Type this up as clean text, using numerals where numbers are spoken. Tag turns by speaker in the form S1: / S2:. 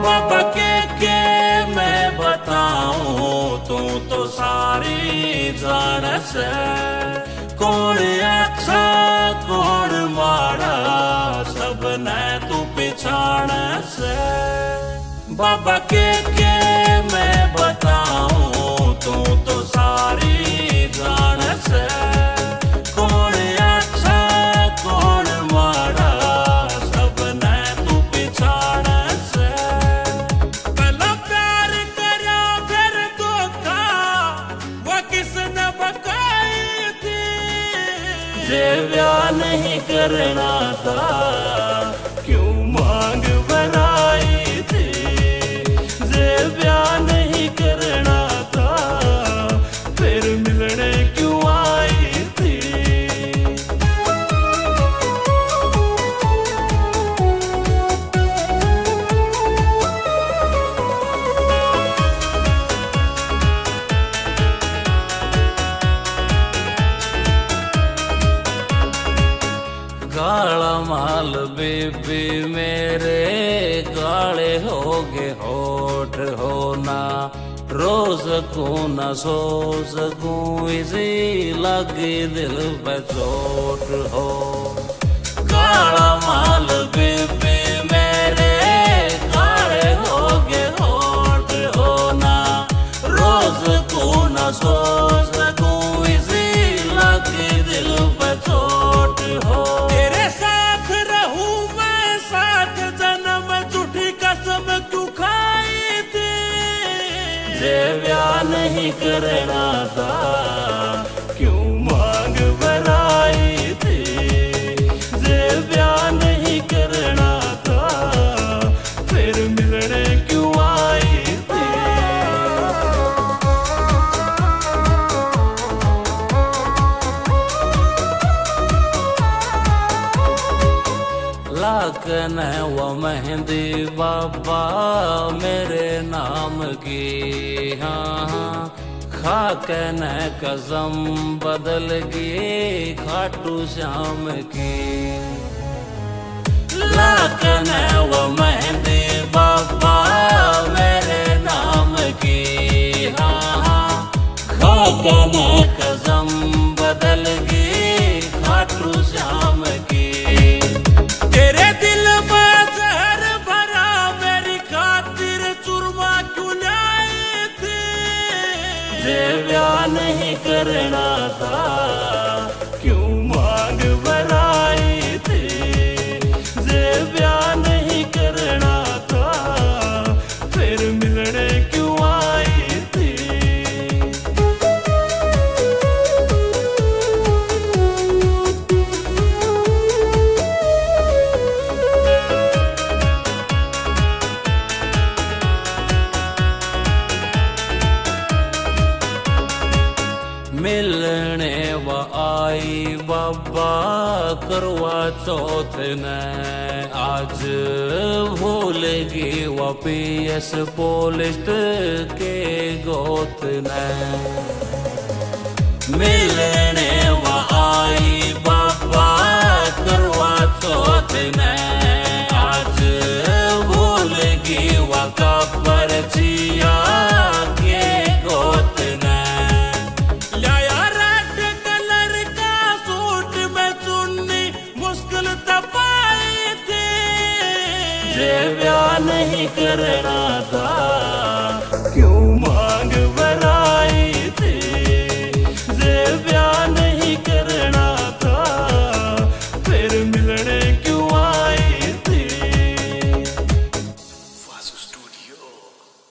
S1: बाबा के मैं बताऊं तू तो सारी जान से, कौन अच्छा कौन माड़ा सब ने तू पिछाड़ से। बाबा के मैं बताऊं तू तो सारी जान से, कौन अच्छा कौन माड़ा सब ने तू पिछाड़ से। पहला प्यार करा फिर धोखा वो किसने बकाई थी, जे ब्याह नहीं करना था क्यों मांग बनाई थी, जे ब्याह नहीं करना था फिर मिलने क्यों आई थी। काला माल बेबी मेरे काले हो गए होठ होना, रोज को न सो सकूं इसी लगे दिल पे चोट हो। काला माल बेबी मेरे काले हो गए होठ होना, रोज को न सो सकूं इसी लगे दिल पे चोट हो। जे ब्याह नहीं करना था क्यों मांग बनाई थी, जे ब्याह नहीं करना था फिर मिलने क्यों आई थी। लाकन है वो मेहंदी बाबा मेरे नाम की, हाँ खाकन है कसम बदल गई खाटू श्याम की। लाकन है वो मेहंदी बाबा मेरे नाम की, हाँ खाकन है कसम बदल गई खाटू श्याम की। तेरे दिल में जहर भरा मेरी खातिर चूरमा क्यों लाई थी, जे ब्याह नहीं करना था क्यों मांग बनाई थी, जे ब्याह नहीं करना था फिर मिलने क्यों आई थी। मिलने व आई बाबा करवा चौथ ने, आज भूलेगी व PS पुलिस के गोत ने। मिलने व आई बाबा करवा चौथ ने, आज भूलेगी व कब्र चिया के गोत ने। जे ब्याह नहीं करना था